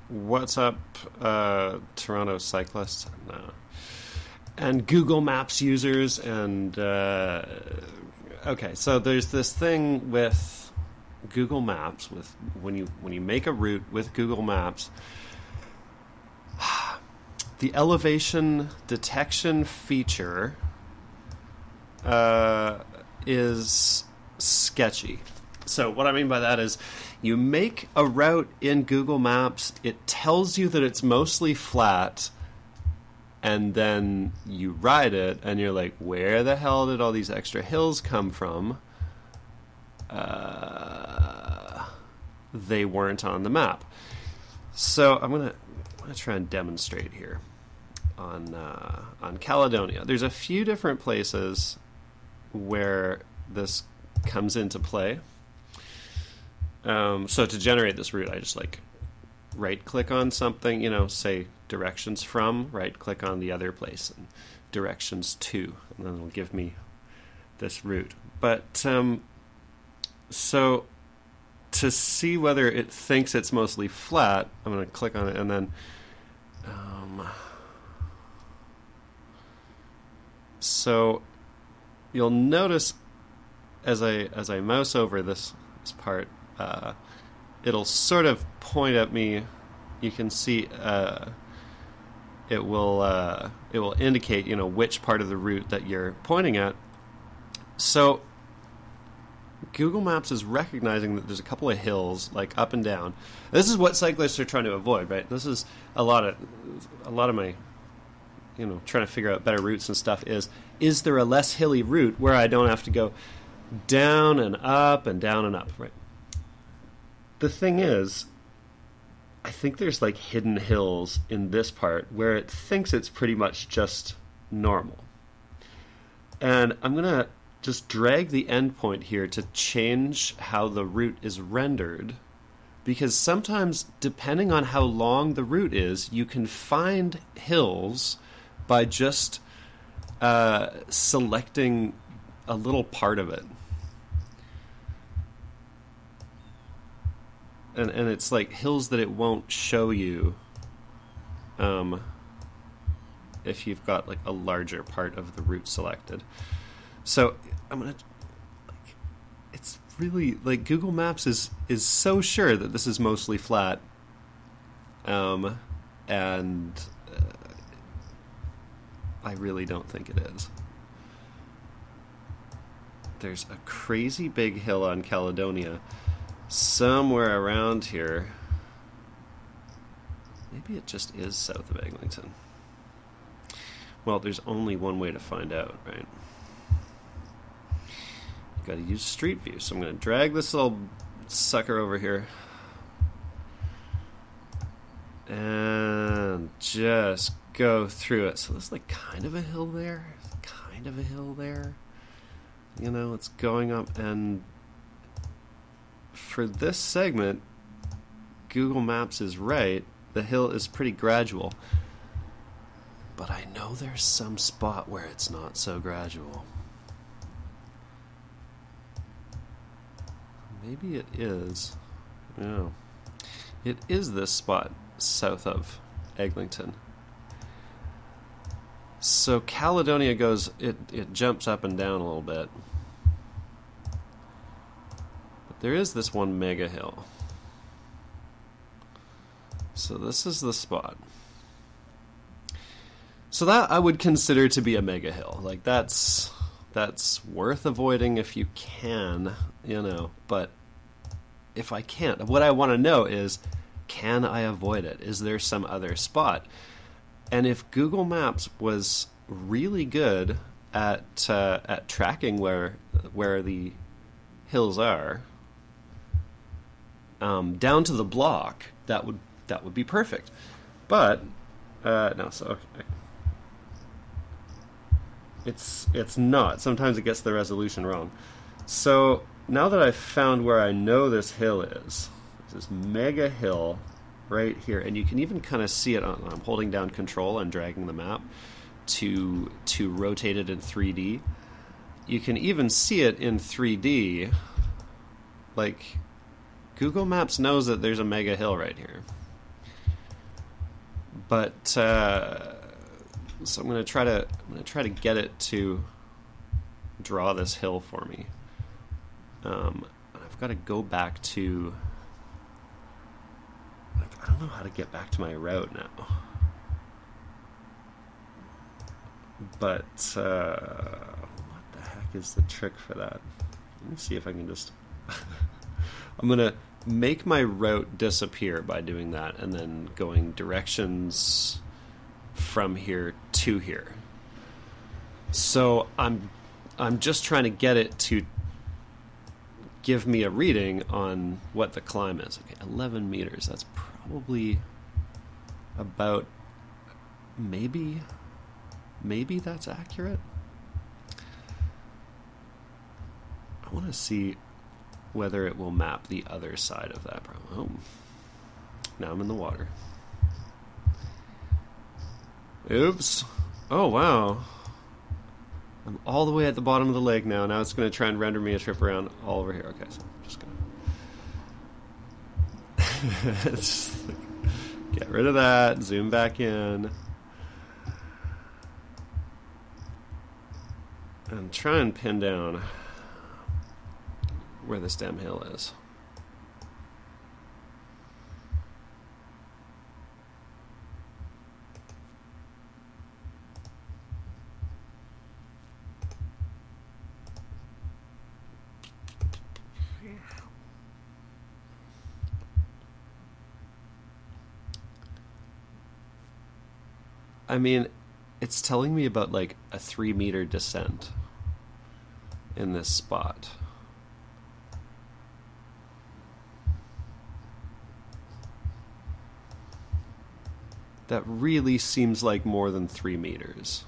What's up, Toronto cyclists? No. And Google Maps users, and okay, so there's this thing with Google Maps, with when you make a route with Google Maps, the elevation detection feature is sketchy. So what I mean by that is you make a route in Google Maps, it tells you that it's mostly flat, and then you ride it, and you're like, where the hell did all these extra hills come from? They weren't on the map. So I'm gonna try and demonstrate here on Caledonia. There's a few different places where this comes into play. So to generate this route, I just right-click on something, say directions from, right-click on the other place, and directions to, and then it'll give me this route. But so to see whether it thinks it's mostly flat, I'm going to click on it, and then so you'll notice as I mouse over this part, it'll sort of point at me. You can see it will indicate which part of the route that you're pointing at. So Google Maps is recognizing that there's a couple of hills up and down. This is what cyclists are trying to avoid, right? This is a lot of my trying to figure out better routes and stuff is there a less hilly route where I don't have to go down and up and down and up, right? The thing is, I think there's hidden hills in this part where it thinks it's pretty much just normal. And I'm going to just drag the endpoint here to change how the route is rendered, because sometimes, depending on how long the route is, you can find hills by just selecting a little part of it. And it's hills that it won't show you if you've got a larger part of the route selected. So I'm gonna it's really Google Maps is so sure that this is mostly flat, and I really don't think it is. There's a crazy big hill on Caledonia somewhere around here. Maybe it just is south of Eglinton. Well, there's only one way to find out, right? You've got to use Street View. So I'm going to drag this little sucker over here and just go through it. So there's kind of a hill there, kind of a hill there. It's going up, and for this segment, Google Maps is right. The hill is pretty gradual. But I know there's some spot where it's not so gradual. Maybe it is. No. It is this spot south of Eglinton. So Caledonia goes, it jumps up and down a little bit. But there is this one mega hill. So this is the spot. So that I would consider to be a mega hill. That's worth avoiding if you can, But if I can't, what I want to know is, can I avoid it? Is there some other spot? And if Google Maps was really good at tracking where the hills are, down to the block, that would be perfect. But no, so okay. It's not. Sometimes it gets the resolution wrong. So now that I've found where I know this hill is, this mega hill right here, and you can even kind of see it I'm holding down Control and dragging the map to rotate it in 3D. You can even see it in 3D. Google Maps knows that there's a mega hill right here. But so I'm gonna try to get it to draw this hill for me. I've got to go back to. I don't know how to get back to my route now. But what the heck is the trick for that? Let me see if I can just. I'm gonna make my route disappear by doing that, and then going directions from here to here. So I'm just trying to get it to give me a reading on what the climb is. Okay, 11 meters. That's probably about maybe that's accurate. I want to see whether it will map the other side of that problem. Oh, now I'm in the water. Oops. Oh, wow. I'm all the way at the bottom of the lake now. Now it's going to try and render me a trip around all over here. Okay, so I'm just going to just get rid of that, zoom back in, and try and pin down where this damn hill is. I mean, it's telling me about like a 3-meter descent in this spot. That really seems like more than 3 meters.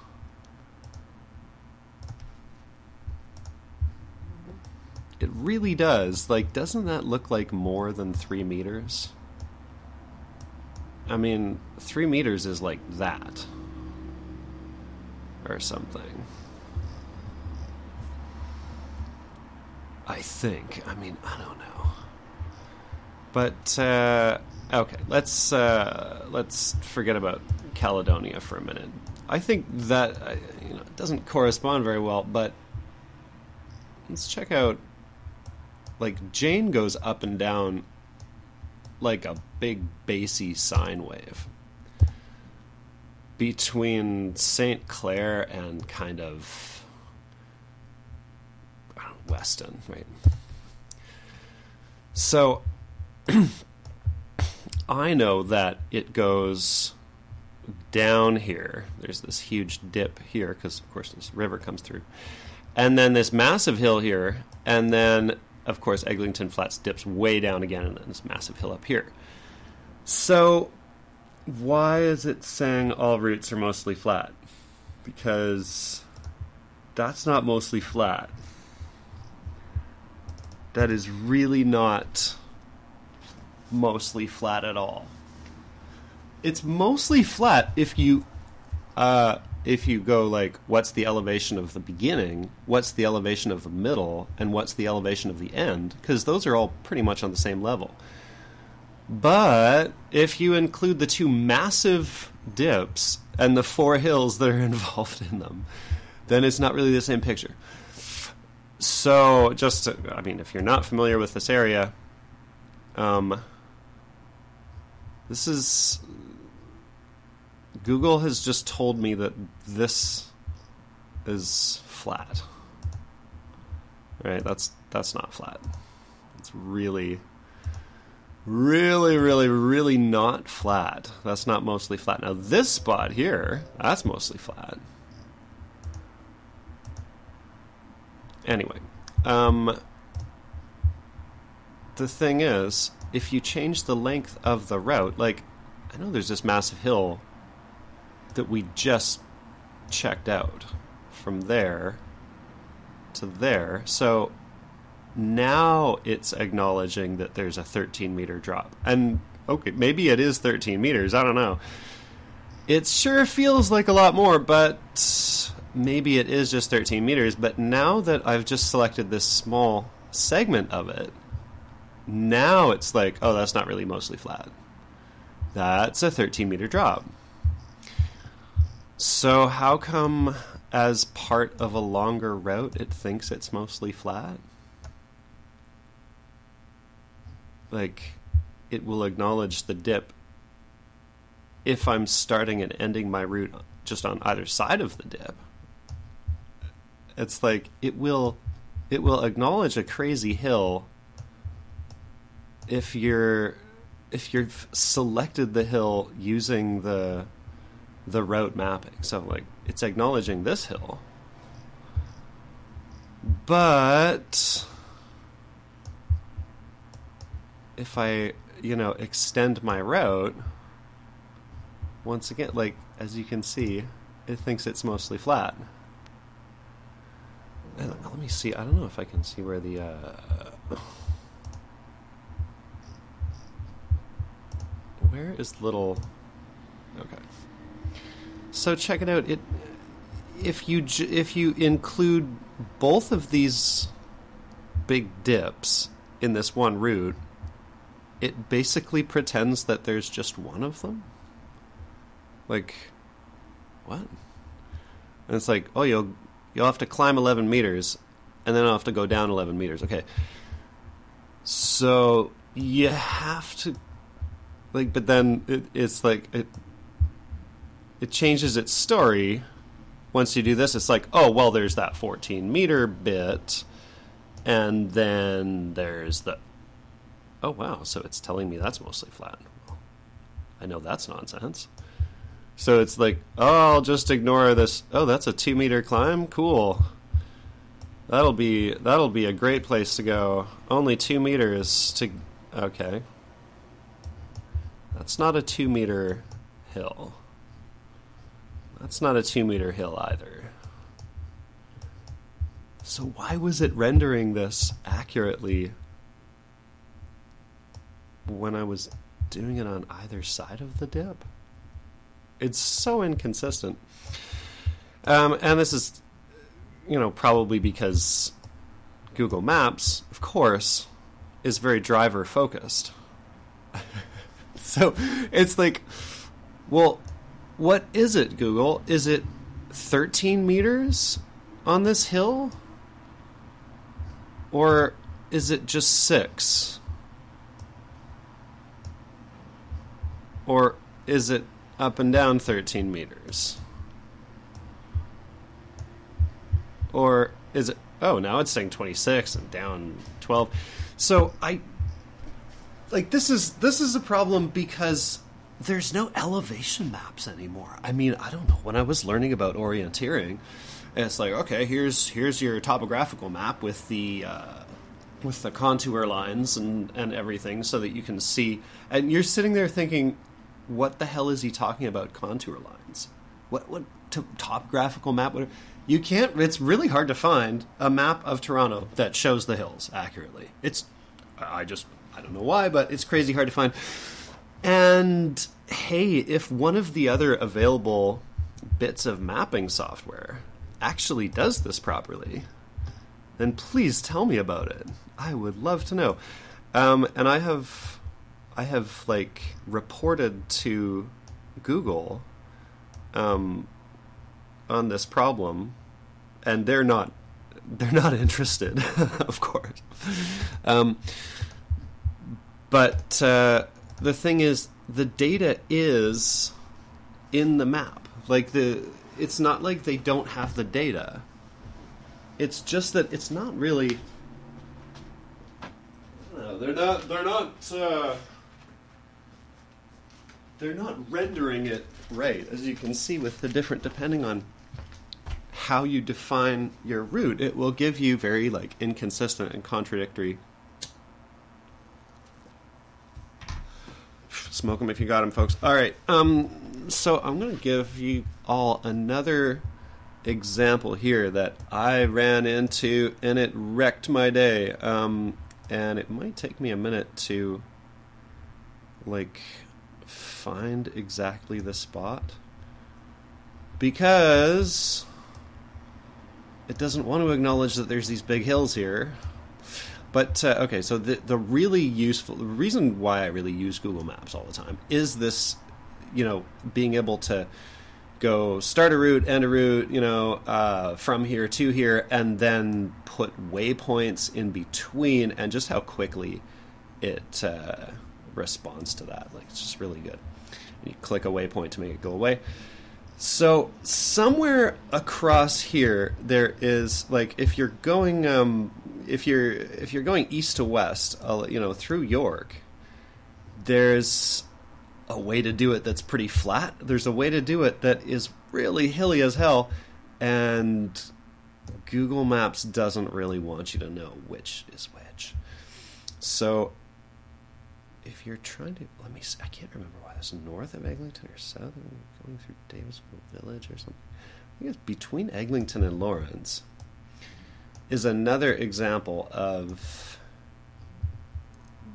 It really does. Like, doesn't that look like more than 3 meters? I mean, 3 meters is like that. Or something. I think. I mean, I don't know. But, okay, let's forget about Caledonia for a minute. I think that, it doesn't correspond very well, but let's check out, like, Jane goes up and down like a big bassy sine wave between St. Clair and kind of Weston, right? So I know that it goes down here. There's this huge dip here because, of course, this river comes through. And then this massive hill here, and then, of course, Eglinton Flats dips way down again, and then this massive hill up here. So why is it saying all routes are mostly flat? Because that's not mostly flat. That is really not mostly flat at all. It's mostly flat if you go like, what's the elevation of the beginning, what's the elevation of the middle, and what's the elevation of the end, because those are all pretty much on the same level. But if you include the 2 massive dips and the 4 hills that are involved in them, then it's not really the same picture. So, if you're not familiar with this area, this is... Google has just told me that this is flat. Right? That's not flat. It's really, really, really, really not flat. That's not mostly flat. Now, this spot here, that's mostly flat. Anyway, the thing is, if you change the length of the route, like, I know there's this massive hill that we just checked out from there to there. So now it's acknowledging that there's a 13-meter drop. And, okay, maybe it is 13 meters. I don't know. It sure feels like a lot more, but maybe it is just 13 meters. But now that I've just selected this small segment of it, now it's like, oh, that's not really mostly flat. That's a 13-meter drop. So how come as part of a longer route it thinks it's mostly flat? Like, it will acknowledge the dip if I'm starting and ending my route just on either side of the dip. It's like it will acknowledge a crazy hill if you've selected the hill using the route mapping. So like it's acknowledging this hill. But if I, extend my route, once again, like, as you can see, it thinks it's mostly flat. And let me see. I don't know if I can see where the... where is little... Okay. So check it out. If you include both of these big dips in this one route, it basically pretends that there's just one of them. Like, what? And it's like, oh, you'll have to climb 11 meters, and then I'll have to go down 11 meters. Okay. So you have to, like, but then it's like it changes its story. Once you do this, it's like, oh, well, there's that 14-meter bit, and then there's the... Oh, wow, so it's telling me that's mostly flat. I know that's nonsense. So it's like, oh, I'll just ignore this. Oh, that's a 2-meter climb? Cool. That'll be a great place to go. Only 2 meters to... Okay. That's not a 2-meter hill. That's not a 2-meter hill either. So why was it rendering this accurately when I was doing it on either side of the dip? It's so inconsistent. And this is, probably because Google Maps, of course, is very driver focused. So it's like, well, what is it, Google? Is it 13 meters on this hill? Or is it just 6? Or is it up and down 13 meters? Or is it... Oh, now it's saying 26 and down 12. So this is a problem because there's no elevation maps anymore. I mean, I don't know. When I was learning about orienteering, it's like, okay, here's your topographical map with the contour lines and everything so that you can see. And you're sitting there thinking, what the hell is he talking about, contour lines? What topographical map? You can't... It's really hard to find a map of Toronto that shows the hills accurately. I don't know why, but it's crazy hard to find. And hey, if one of the other available bits of mapping software actually does this properly, then please tell me about it. I would love to know. And I have like reported to Google on this problem, and they're not interested, of course. But the thing is, the data is in the map. Like it's not like they don't have the data. It's just that it's not really... No, they're not rendering it right, as you can see with the different, depending on how you define your route, it will give you very inconsistent and contradictory. Smoke them if you got them, folks. All right, so I'm going to give you all another example here that I ran into, and it wrecked my day. And it might take me a minute to find exactly the spot, because it doesn't want to acknowledge that there's these big hills here. But okay, so the really useful, the reason why I really use Google Maps all the time is this, being able to go start a route, end a route, from here to here, and then put waypoints in between, and just how quickly it responds to that. Like, it's just really good. And you click a waypoint to make it go away. So somewhere across here, there is, like, if you're going east to west, through York, there's a way to do it that's pretty flat. There's a way to do it that is really hilly as hell, and Google Maps doesn't really want you to know which is which. So if you're trying to, let me see, I can't remember why this is north of Eglinton or south, going through Davisville Village or something. I think it's between Eglinton and Lawrence is another example of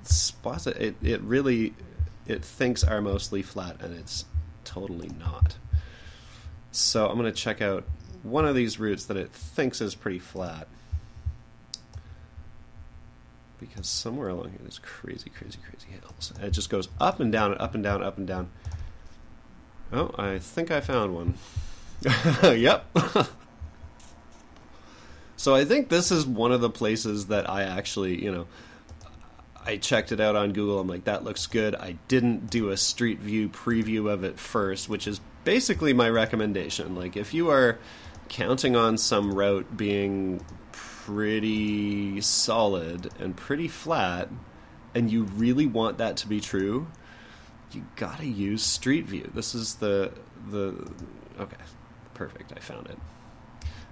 spots that it thinks are mostly flat, and it's totally not. So I'm going to check out one of these routes that it thinks is pretty flat, because somewhere along here there's crazy, crazy, crazy hills. And it just goes up and down and up and down, up and down. Oh, I think I found one. Yep. So I think this is one of the places that I actually, I checked it out on Google. I'm like, that looks good. I didn't do a street view preview of it first, which is basically my recommendation. Like, if you are counting on some route being pretty solid and pretty flat, and you really want that to be true, you gotta use Street View. This is okay, perfect. I found it.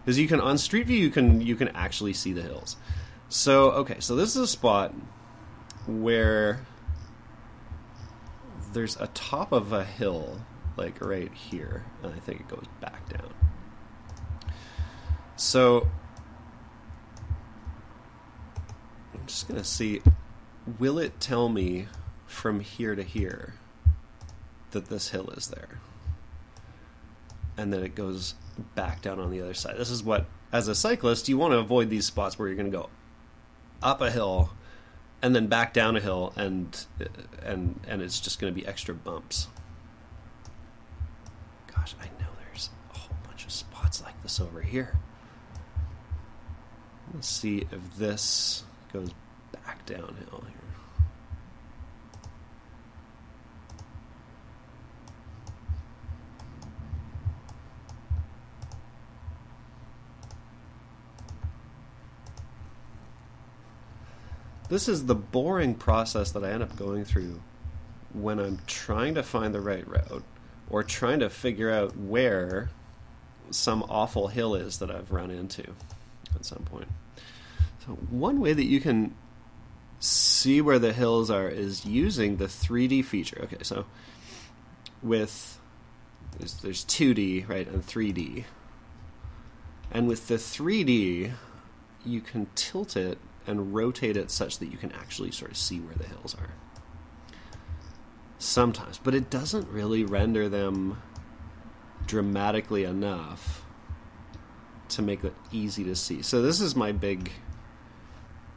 Because you can, on Street View, you can actually see the hills. So okay, so this is a spot where there's a top of a hill, like right here, and I think it goes back down. So I'm just gonna see, will it tell me from here to here that this hill is there, and then it goes back down on the other side. This is what, as a cyclist, you want to avoid these spots where you're going to go up a hill and then back down a hill, and it's just going to be extra bumps. Gosh, I know there's a whole bunch of spots like this over here. Let's see if this goes back downhill here. This is the boring process that I end up going through when I'm trying to find the right route, or trying to figure out where some awful hill is that I've run into at some point. So one way that you can see where the hills are is using the 3D feature. Okay, so there's 2D, right, and 3D. And with the 3D, you can tilt it and rotate it such that you can actually sort of see where the hills are. Sometimes, but it doesn't really render them dramatically enough to make it easy to see. So this is my big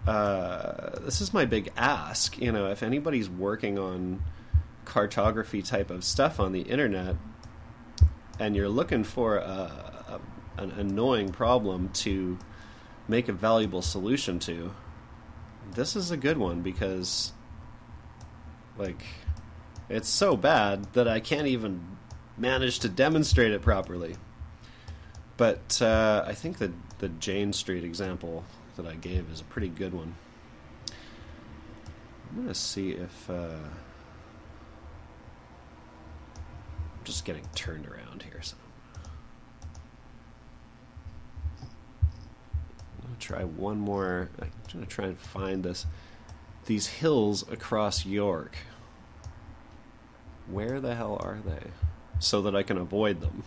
ask. If anybody's working on cartography type of stuff on the internet, and you're looking for an annoying problem to make a valuable solution to, this is a good one, because it's so bad that I can't even manage to demonstrate it properly. But I think that the Jane Street example that I gave is a pretty good one. I'm going to see if I'm just getting turned around here, so try one more. I'm going to try and find these hills across York. Where the hell are they? So that I can avoid them.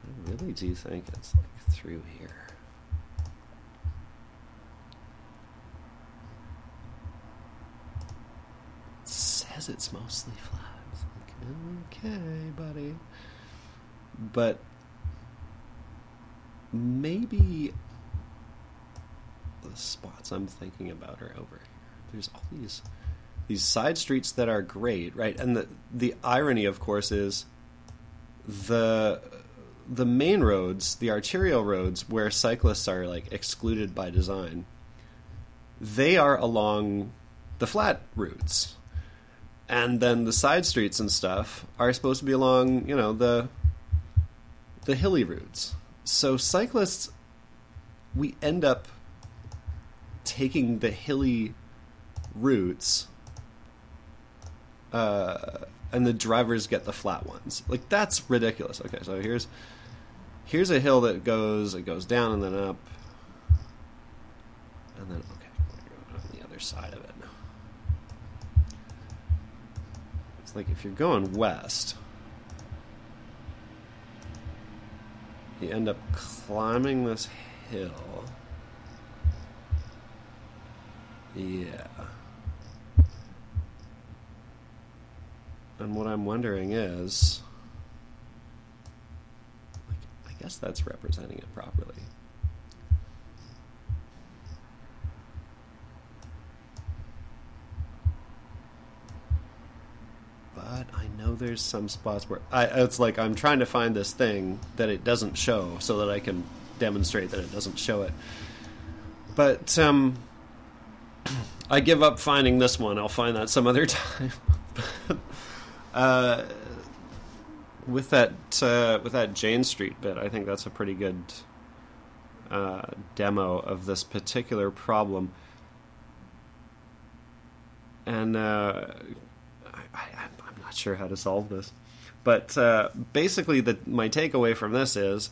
I really do think it's through here. It says it's mostly flat. It's okay, buddy. But maybe the spots I'm thinking about are over here. There's all these these side streets that are great, right? And the irony, of course, is the main roads, the arterial roads, where cyclists are like excluded by design, they are along the flat routes, and then the side streets and stuff are supposed to be along, you know, the hilly routes. So cyclists, we end up taking the hilly routes, and the drivers get the flat ones. Like, that's ridiculous. Okay, so here's a hill that goes down and then up, and then okay, we're going on the other side of it. It's like if you're going west, you end up climbing this hill. Yeah. And what I'm wondering is, like, I guess that's representing it properly. But I know there's some spots where it's like I'm trying to find this thing that it doesn't show so that I can demonstrate that it doesn't show it. But I give up finding this one. I'll find that some other time. With that Jane Street bit, I think that's a pretty good demo of this particular problem. And I'm not sure how to solve this, but basically, my takeaway from this is,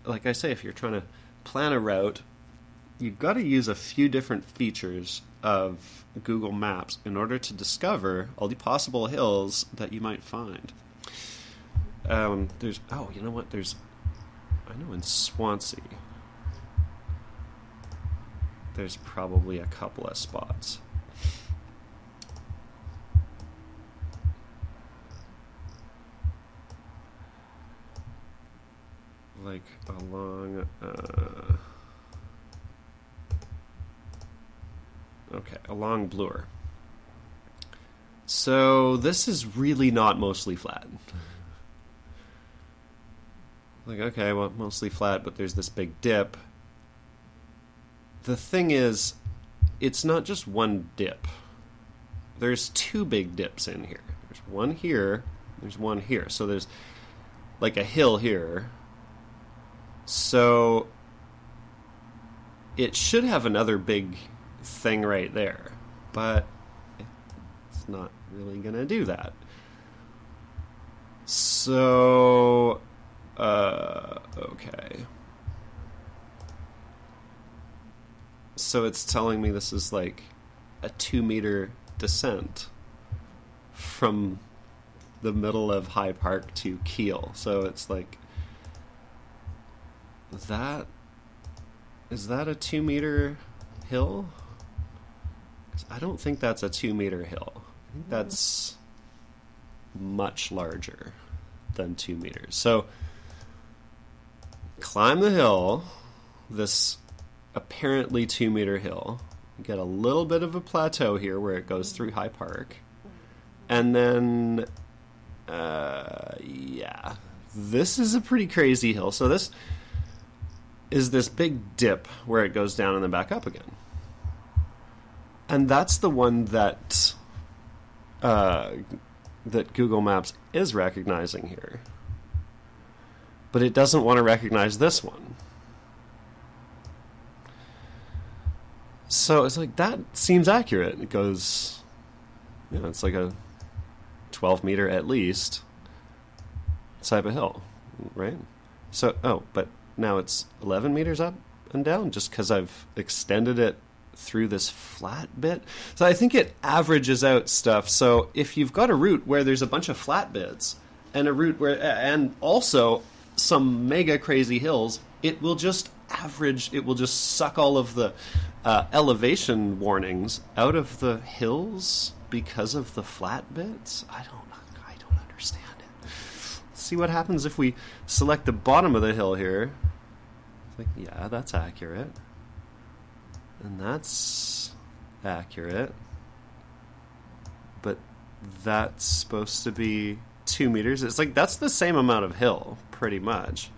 like I say, if you're trying to plan a route, you've got to use a few different features of Google Maps in order to discover all the possible hills that you might find. You know what? I know in Swansea, there's probably a couple of spots. Like along Bloor. So this is really not mostly flat. Like, okay, well, mostly flat, but there's this big dip. The thing is, it's not just one dip. There's two big dips in here. There's one here, there's one here. So there's like a hill here. So it should have another big thing right there, but it's not really going to do that. So, okay. So it's telling me this is like a 2-meter descent from the middle of High Park to Keele. So it's like, is that a 2-meter hill? 'Cause I don't think that's a 2-meter hill. I think that's much larger than 2 meters. So climb the hill, this apparently 2-meter hill. You get a little bit of a plateau here where it goes through High Park. And then, this is a pretty crazy hill. So this is this big dip where it goes down and then back up again. And that's the one that Google Maps is recognizing here. But it doesn't want to recognize this one. So it's like, that seems accurate. It goes, it's like a 12-meter at least type of hill, right? So, but now it's 11 meters up and down just because I've extended it through this flat bit. So I think it averages out stuff. So if you've got a route where there's a bunch of flat bits and a route where, and also some mega crazy hills, it will just average, it will just suck all of the elevation warnings out of the hills because of the flat bits. I don't understand it. Let's see what happens if we select the bottom of the hill here. Like, yeah, that's accurate. And that's accurate. but that's supposed to be 2 meters. It's like that's the same amount of hill, pretty much.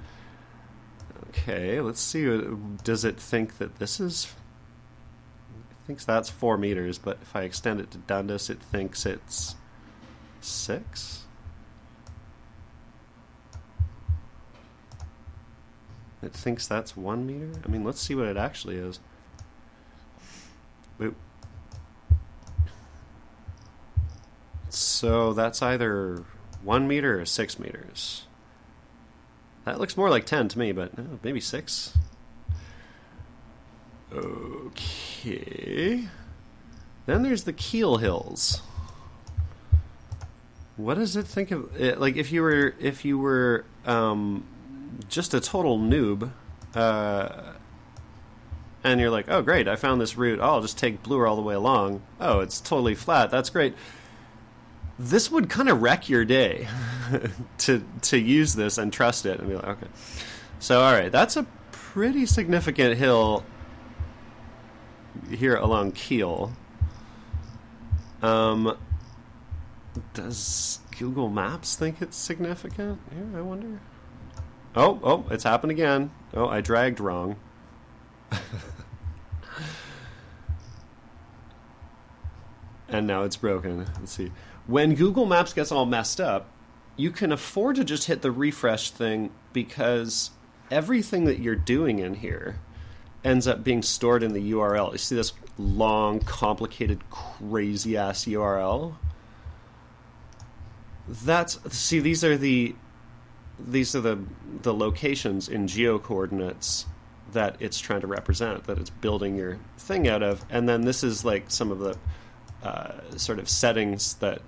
Okay, let's see. Does it think that this is... It thinks that's 4 meters, but if I extend it to Dundas, it thinks it's 6? It thinks that's 1 meter? I mean, let's see what it actually is. Oop. So that's either 1 meter or 6 meters. That looks more like 10 to me, but maybe 6. Okay. Then there's the Keele Hills. What does it think of it? Like if you were just a total noob, and you're like, oh great, I found this route. Oh, I'll just take Bloor all the way along. Oh, it's totally flat. That's great. This would kind of wreck your day to use this and trust it and be like, okay. So, all right, that's a pretty significant hill here along Keele. Does Google Maps think it's significant? Yeah, I wonder. Oh, it's happened again. Oh, I dragged wrong. And now it's broken. Let's see. When Google Maps gets all messed up, you can afford to just hit the refresh thing because everything that you're doing in here ends up being stored in the URL. You see this long, complicated, crazy-ass URL? These are the locations in geo-coordinates that it's trying to represent, that it's building your thing out of. And then this is like some of the sort of settings that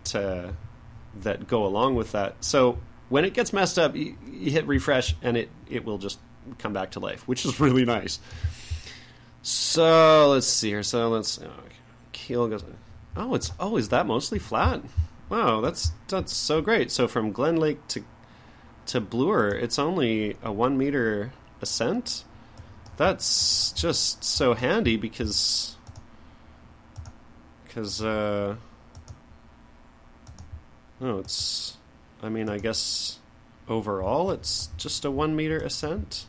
go along with that. So when it gets messed up, you hit refresh and it will just come back to life, which is really nice. So let's see here. So Keele goes. Is that mostly flat? Wow, that's so great. So from Glen Lake to Bloor, it's only a 1 meter ascent. That's just so handy because I guess overall it's just a 1 meter ascent.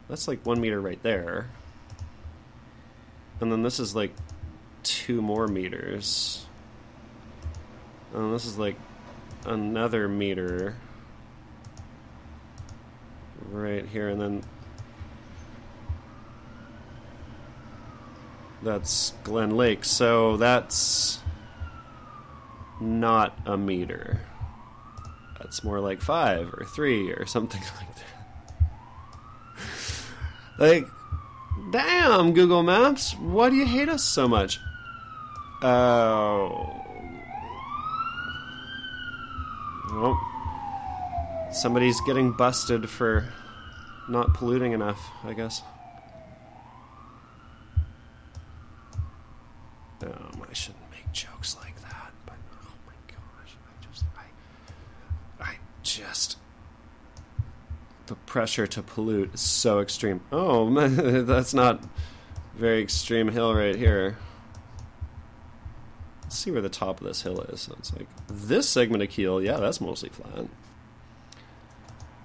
That's like 1 meter right there. And then this is like 2 more meters. And this is like another meter right here, and then that's Glen Lake, so that's not a meter. That's more like 5 or 3 or something like that. Like, damn, Google Maps, why do you hate us so much? Oh. Well, somebody's getting busted for not polluting enough, I guess. I shouldn't make jokes like that, but oh my gosh, I just the pressure to pollute is so extreme. Oh man, that's not very extreme hill right here. Let's see where the top of this hill is. So it's like this segment of Keele, yeah, that's mostly flat.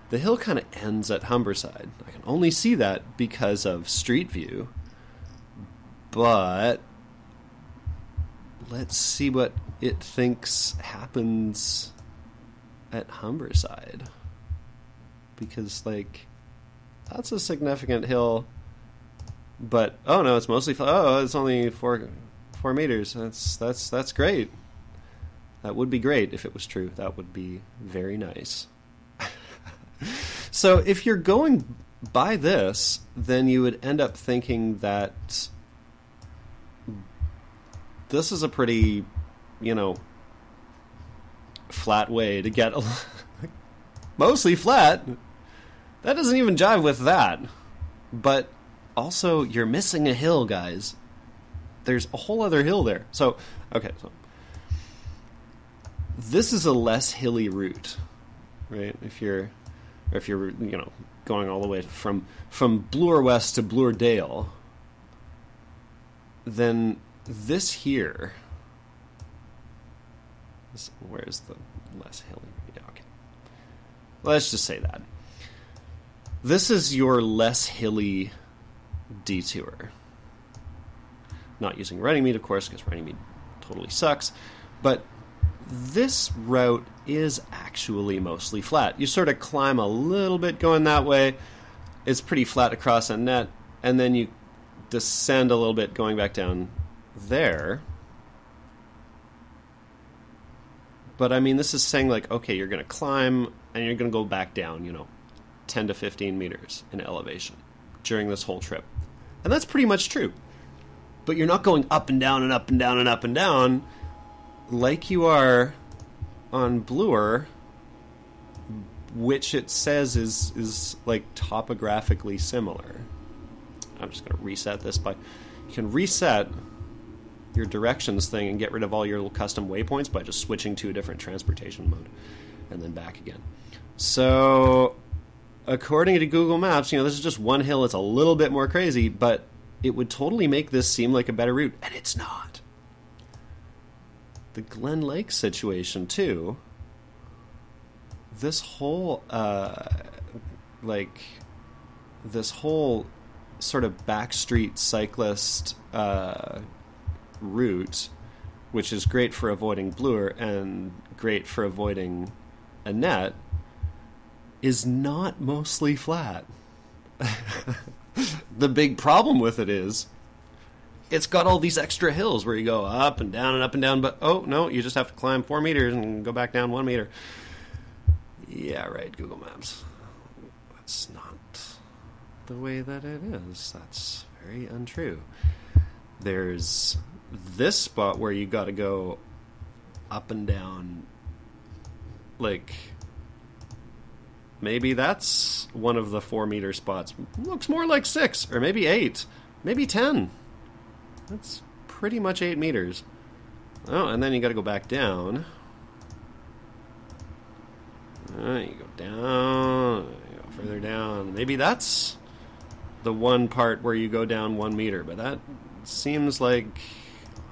The hill kind of ends at Humberside. I can only see that because of Street View. But let's see what it thinks happens at Humberside. Because, like, that's a significant hill. But, oh no, it's mostly flat. Oh, it's only 4 meters. That's great. That would be great if it was true. That would be very nice. So if you're going by this, then you would end up thinking that this is a pretty, flat way to get mostly flat. That doesn't even jive with that. But also, you're missing a hill, guys. There's a whole other hill there. So, okay, so this is a less hilly route, right? If you're going all the way from Bloor West to Bloor Dale, then this here Where's the less hilly? Yeah, okay. Let's just say that. This is your less hilly detour. Not using Runnymede, of course, because Runnymede totally sucks. But this route is actually mostly flat. You sort of climb a little bit going that way. It's pretty flat across a net. And then you descend a little bit going back down there. But, I mean, this is saying, like, okay, you're going to climb and you're going to go back down, 10 to 15 meters in elevation during this whole trip. And that's pretty much true. But you're not going up and down and up and down and up and down like you are on Bloor, which it says is like, topographically similar. I'm just going to reset this by... You can reset your directions thing and get rid of all your little custom waypoints by just switching to a different transportation mode and then back again. So, according to Google Maps, this is just one hill. It's a little bit more crazy, but it would totally make this seem like a better route, and it's not. The Glen Lake situation, too, this whole, this whole sort of backstreet cyclist route, which is great for avoiding Bloor and great for avoiding a net, is not mostly flat. The big problem with it is it's got all these extra hills where you go up and down and up and down, but oh no, you just have to climb 4 meters and go back down 1 meter. Yeah, right, Google Maps. That's not the way that it is. That's very untrue. There's this spot where you got to go up and down, like, maybe that's one of the 4 meter spots. Looks more like 6, or maybe 8, maybe 10. That's pretty much 8 meters. Oh, and then you got to go back down. You go down, you go further down. Maybe that's the one part where you go down 1 meter, but that seems like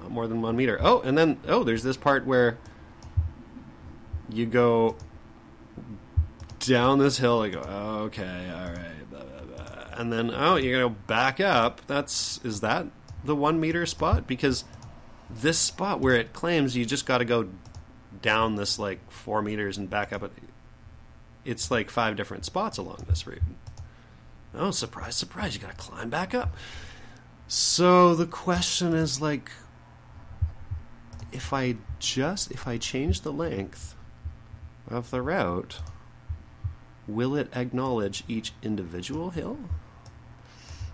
more than 1 meter. Oh, and then, there's this part where you go down this hill. You go, okay, all right, blah, blah, blah. And then, you gotta go back up. Is that the 1 meter spot? Because this spot where it claims you just gotta go down this, 4 meters and back up, it's 5 different spots along this route. Oh, surprise, surprise, you gotta climb back up. So the question is, if I change the length of the route, will it acknowledge each individual hill?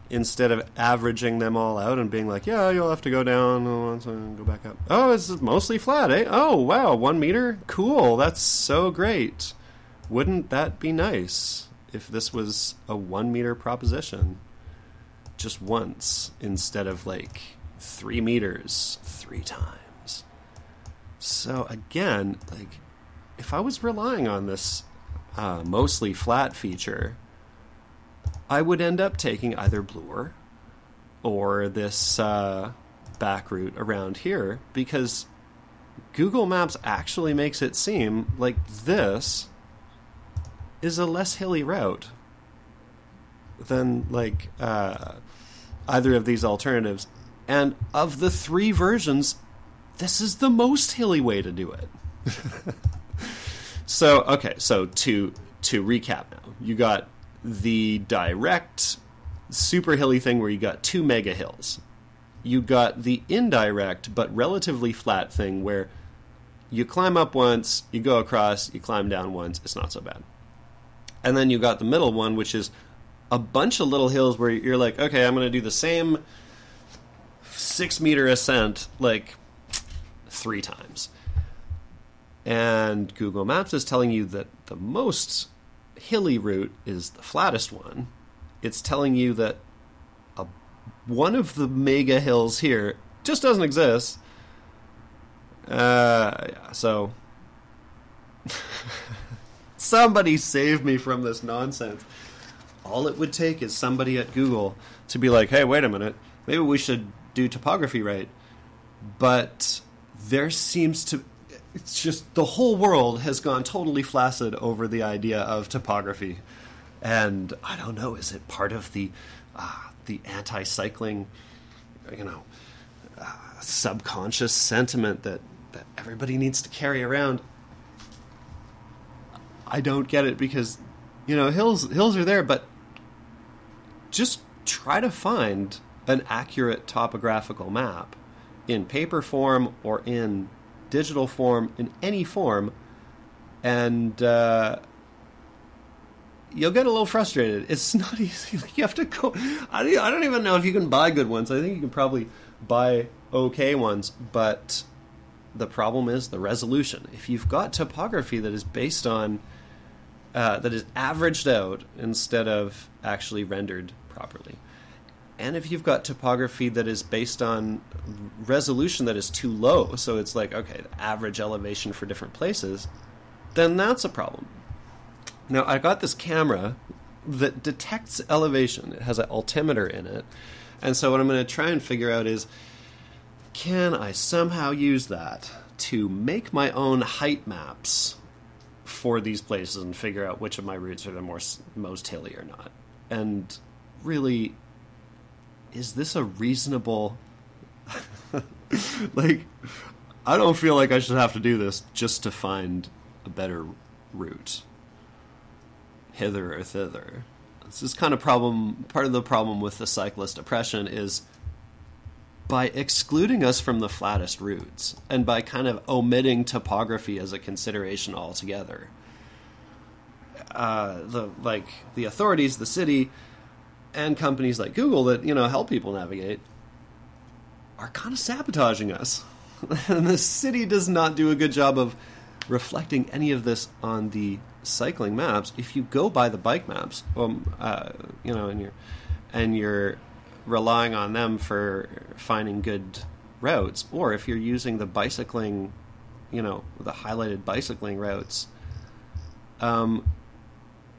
Instead of averaging them all out and being like, yeah, you'll have to go down once and go back up. Oh, it's mostly flat, eh? Oh, wow, 1 meter? Cool, that's so great. Wouldn't that be nice if this was a 1 meter proposition just once instead of 3 meters 3 times? So again, if I was relying on this mostly flat feature, I would end up taking either Bloor or this back route around here, because Google Maps actually makes it seem like this is a less hilly route than either of these alternatives. And of the 3 versions, this is the most hilly way to do it. So to recap now, you got the direct super hilly thing where you got 2 mega hills. You got the indirect but relatively flat thing where you climb up once, you go across, you climb down once, it's not so bad. And then you got the middle one, which is a bunch of little hills where you're like, okay, I'm going to do the same 6 meter ascent 3 times. And Google Maps is telling you that the most hilly route is the flattest one. It's telling you that one of the mega hills here just doesn't exist. So somebody save me from this nonsense. All it would take is somebody at Google to be like, hey, wait a minute, maybe we should do topography right. But there seems to... it's just the whole world has gone totally flaccid over the idea of topography. And I don't know, is it part of the anti-cycling, subconscious sentiment that everybody needs to carry around? I don't get it, because, hills are there, but just try to find an accurate topographical map in paper form or in digital form, in any form, and you'll get a little frustrated. It's not easy. You have to go. I don't even know if you can buy good ones. I think you can probably buy okay ones, but the problem is the resolution. If you've got topography that is based on that is averaged out instead of actually rendered properly, and if you've got topography that is based on resolution that is too low, so it's like, okay, the average elevation for different places, then that's a problem. Now, I got this camera that detects elevation. It has an altimeter in it. And so what I'm going to try and figure out is, can I somehow use that to make my own height maps for these places and figure out which of my routes are the most hilly or not? And really, is this a reasonable... I don't feel like I should have to do this just to find a better route, hither or thither. This is kind of part of the problem with the cyclist oppression is by excluding us from the flattest routes and by kind of omitting topography as a consideration altogether. The authorities, the city, and companies like Google that, help people navigate are kind of sabotaging us. And the city does not do a good job of reflecting any of this on the cycling maps. If you go by the bike maps, and you're relying on them for finding good routes, or if you're using the bicycling, the highlighted bicycling routes, and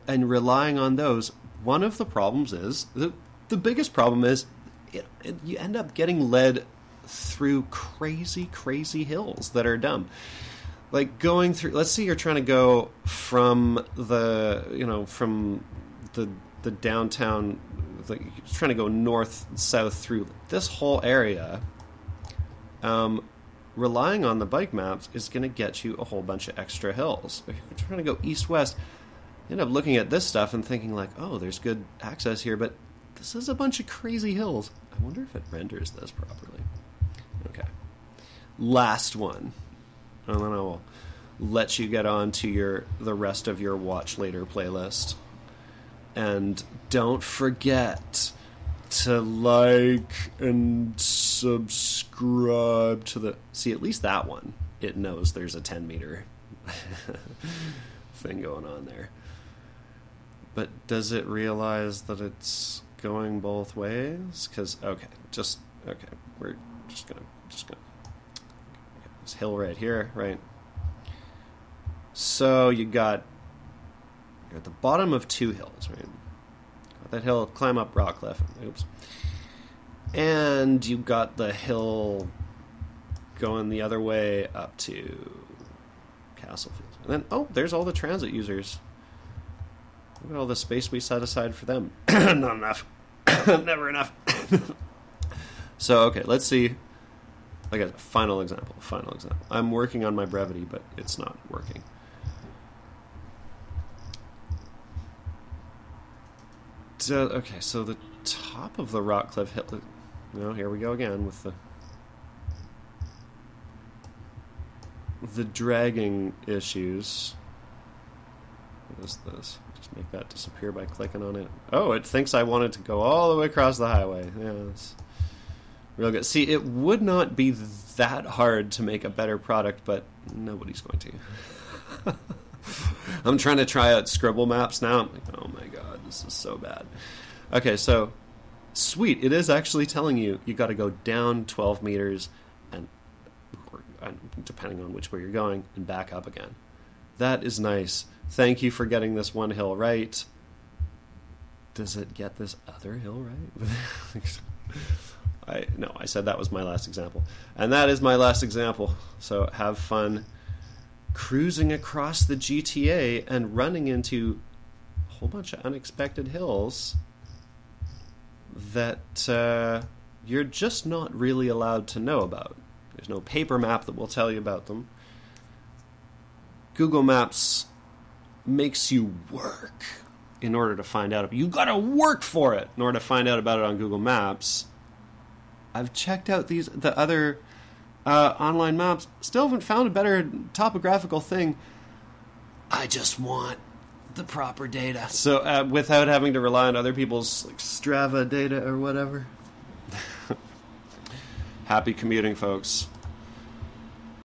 relying on those, one of the problems is, the biggest problem is, you end up getting led through crazy, crazy hills that are dumb. Like going through, let's say you're trying to go from the downtown, like you're trying to go north, south through this whole area. Relying on the bike maps is going to get you a whole bunch of extra hills. If you're trying to go east-west, you end up looking at this stuff and thinking like, oh, there's good access here, but this is a bunch of crazy hills. I wonder if it renders this properly. Okay. Last one. And then I will let you get on to the rest of your Watch Later playlist. And don't forget to like and subscribe to the... See, at least that one, it knows there's a 10-meter thing going on there. But does it realize that it's going both ways? Because, we're just gonna this hill right here, right? So you're at the bottom of two hills, right? Got that hill, climb up Rockcliffe. Oops. And you got the hill going the other way up to Castlefield. And then, there's all the transit users. Look at all the space we set aside for them. Not enough. Never enough. So, okay, let's see. Like a final example. I'm working on my brevity, but it's not working. So the top of the Rockcliffe Hill... here we go again with the dragging issues. What is this? Just make that disappear by clicking on it. Oh, it thinks I wanted to go all the way across the highway. Yeah, that's real good. See, it would not be that hard to make a better product, but nobody's going to. I'm trying to try out Scribble Maps now. I'm like, oh my god, this is so bad. Okay, so, sweet. It is actually telling you got to go down 12 meters, and depending on which way you're going, and back up again. That is nice. Thank you for getting this one hill right. Does it get this other hill right? I said that was my last example. And that is my last example. So have fun cruising across the GTA and running into a whole bunch of unexpected hills that you're just not really allowed to know about. There's no paper map that will tell you about them. Google Maps makes you work in order to find out. You gotta work for it in order to find out about it on Google Maps. I've checked out the other online maps. Still haven't found a better topographical thing. I just want the proper data. So without having to rely on other people's Strava data or whatever. Happy commuting, folks.